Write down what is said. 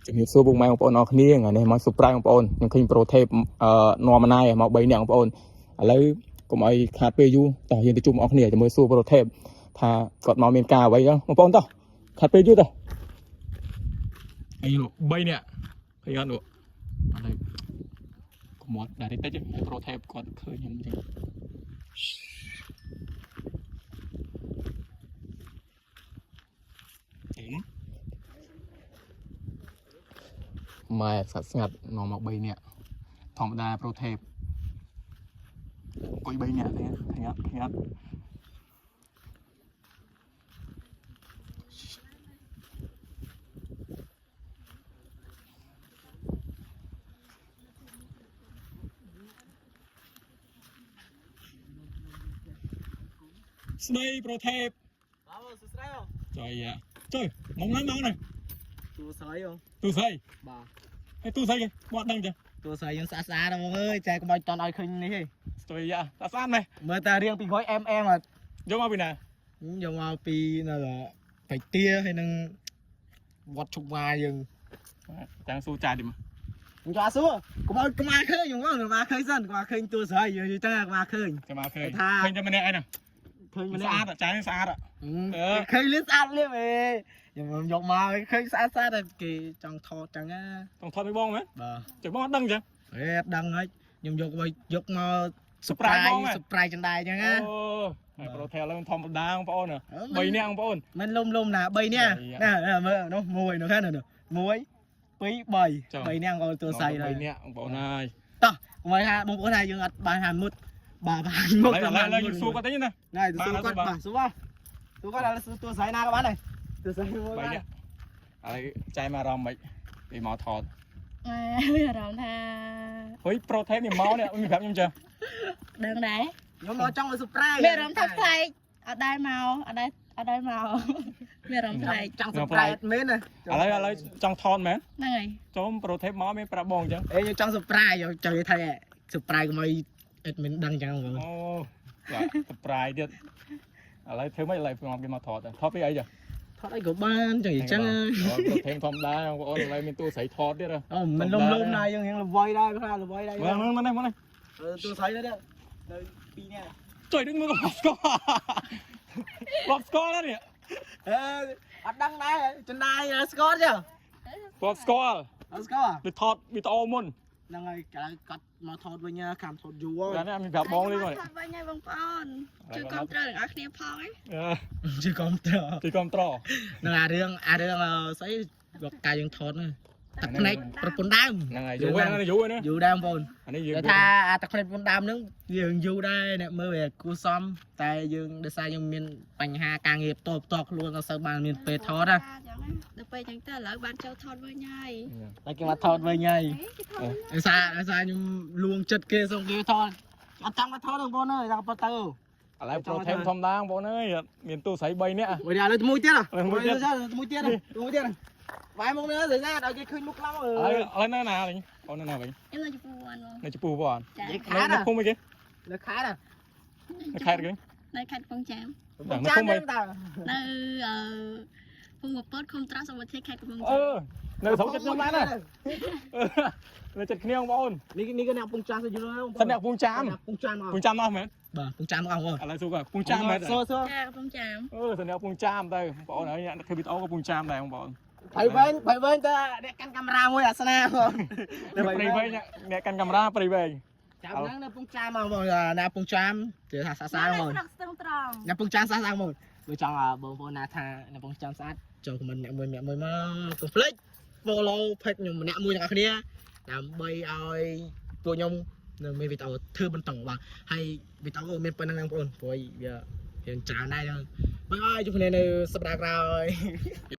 ជំរាបសួរពុកម៉ែបងប្អូនអរគ្នាថ្ងៃនេះមកស៊ុបប្រៃបងប្អូនខ្ញុំឃើញប្រូថេបនាំម៉ណៃមក3នាក់បងប្អូនឥឡូវកុំឲ្យខាតពេលយូរតោះយើងទៅជួបបងប្អូនគ្នាជាមួយសួរប្រូថេបថាគាត់មកមានការអ្វីចឹងបងប្អូនតោះខាត់ពេលយូរតោះអី3នាក់ឃើញអត់នោះឥឡូវកុំមកដាក់តិចប្រូថេបគាត់ឃើញខ្ញុំចឹងម៉ែស្ងាត់នាំមក3នាក់ធម្មតាប្រូថេបអង្គុយ3នាក់ទេឃើញអត់ស្ដីប្រូថេបបាទសួស្ដីអូចុយមកឡើងមកនេះទូស្រីអូទូស្រីបាទហើយទូស្រីគេបត់ដឹងចឹងទូស្រីយើងស្អាតៗហ្មងអើយចែកុំឲ្យតន់ឲ្យឃើញនេះទេស្ទុយស្អាតណាស់មើលតែរៀងពី 100mm អត់យកមកពីណាយកមកពីនៅបៃទាហើយនឹងវត្តជុកវាយើងចាំសួរចាយតិចមកខ្ញុំចង់សួរកុំឲ្យក្បាលឃើញហ្មងក្បាលឃើញសិនក្បាលឃើញទូស្រីយើងចឹងក្បាលឃើញចាំមកឃើញតែម្នាក់អីណាឃើញម្នាក់ស្អាតចាយស្អាតឃើញលឿនស្អាតលឿនអេខ្ញុំយកមកឃើញស្អាតតែគេចង់ថតចឹងណាចង់ថតឲ្យបងមែនបាទចាំបងអត់ដឹងចឹងអេអត់ដឹងហើយខ្ញុំយកមកសប្រៃចណ្ដែចឹងណាអូប្រូថេលធម្មតាបងប្អូន3នាក់បងប្អូនមិនលុំណា3នាក់ណាមើលនោះ1នោះខាងនោះ1 2 3 3នាក់ក៏ទូស័យដែរ3នាក់បងប្អូនហើយតោះកុំឲ្យថាបងប្អូនថាយើងអត់បានហានមុតបាទបានមុតឥឡូវយើងសួរគាត់តិចណាហ្នឹងទៅសួរគាត់បាទសួរគាត់ដល់ទូស័យណាក៏បានដែរទូស័យមួយ3នាក់ឥឡូវចាយមកអារម្មណ៍មិនពីមកថតមានអារម្មណ៍ថាហុយប្រូថេបនេះមកនេះមានប្រាប់ខ្ញុំចឹងដឹងដែរខ្ញុំមកចង់ឲ្យស៊ុបប្រៃមានអារម្មណ៍ថាប្លែកអត់ដែរមកអត់ដែរមកមានអារម្មណ៍ប្លែកចង់ស៊ុបប្រៃអត់មែនណាឥឡូវចង់ថតមែនហ្នឹងហើយចូលប្រូថេបមកមានប្រាប់បងចឹងខ្ញុំចង់ស៊ុបប្រៃចង់និយាយថាស៊ុបប្រៃកុំឲ្យអត់មានដឹងចឹងបងអូបាទស៊ុបប្រៃទៀតឥឡូវធ្វើម៉េចឥឡូវខ្ញុំគេមកថតពីអីចឹងថតអីក៏បានចឹងអញ្ចឹងប្រូថេបធម្មតាបងប្អូនឥឡូវមានទូស្រីថតទៀតអូមិនលុំណាយើងរៀងល្វីដែរខ្លះល្វីដែរមកនេះទូស្រីនេះនៅ2នាក់ចុយនឹងមើលបបស្គាល់ណានេះអត់ដឹងដែរចណ្ដាយស្គាល់ទេបបស្គាល់ទៅថតវីដេអូមុនហ្នឹងហើយកត់មកថតវិញខាំថតយូរហើយមានប្រាប់បងលេងមកថតវិញហើយបងប្អូនជួយគ្រប់ត្រូវទាំងអស់គ្នាផងជួយគ្រប់ត្រូវនឹងអារឿងស្អីកាយយើងថតហ្នឹងទឹកភ្នែកប្រពន្ធដើមហ្នឹងហើយយូរណាយូរដែរបងប្អូនអានេះយើងថាអាទឹកភ្នែកប្រពន្ធដើមហ្នឹងយើងយូរដែរអ្នកមើលវាគួសមតែយើងដោយសារយើងមានបញ្ហាការងារផ្ទាល់ខ្លួនអត់សូវបានមានពេលថតណាដល់ពេលចឹងទៅឥឡូវបានចូលថតវិញហើយតែគេមកថតវិញហើយដោយសារខ្ញុំលួងចិត្តគេសុំគេថតអត់ចង់មកថតបងប្អូនអើយដល់ប៉ុតទៅឥឡូវប្រូថេបធម្មតាបងប្អូនអើយមានទូស្រី3នាក់ឥឡូវមួយទៀតវាយមកនេះស្អាតឲ្យគេឃើញមុខខ្លាំងឥឡូវនៅណាវិញបងនៅណាវិញខ្ញុំនៅចំពោះបងនៅចំពោះបងនៅភូមិអីគេនៅខេត្តនៅខេត្តគេនៅខេត្តកំពង់ចាមនៅភូមិអីនៅភូមិពតឃុំត្រង់សមុទ្រខេត្តកំពង់ចាមនៅស្រុកចិត្តខ្ញុំបានណានៅចិត្តគ្នាបងប្អូននេះគឺអ្នកកំពង់ចាមទៅយល់ហើយសិនអ្នកកំពង់ចាមមកមែនបាទកំពង់ចាមមកបងឥឡូវសួរកំពង់ចាមមែនសួរកំពង់ចាមសិនអ្នកកំពង់ចាមទៅបងប្អូនហើយអ្នកធ្វើវីដេអូកំពង់ចាមដែរបងប្អូនហើយវិញតើអ្នកកាន់កាមេរ៉ាមួយអាសនាបងព្រៃវែងអ្នកកាន់កាមេរ៉ាព្រៃវែងចាំហ្នឹងនៅកំពង់ចាមមកបងណាកំពង់ចាមនិយាយថាស្អាតហ្មងស្ទឹងត្រង់អ្នកកំពង់ចាមស្អាតហ្មងបើចង់បងប្អូនណាថាអ្នកកំពង់ចាមស្អាតចង់ខមមិនអ្នកមួយមកកុំភ្លេច follow page ខ្ញុំម្នាក់មួយទាំងអស់គ្នាដើម្បីឲ្យពួកខ្ញុំនៅមានវីដេអូធ្វើបន្តបាទហើយវីដេអូមានប៉ុណ្្នឹងបងប្អូនព្រោះវារៀងច្រើនដែរហ្នឹងបាយជួបគ្នានៅសប្តាហ៍ក្រោយ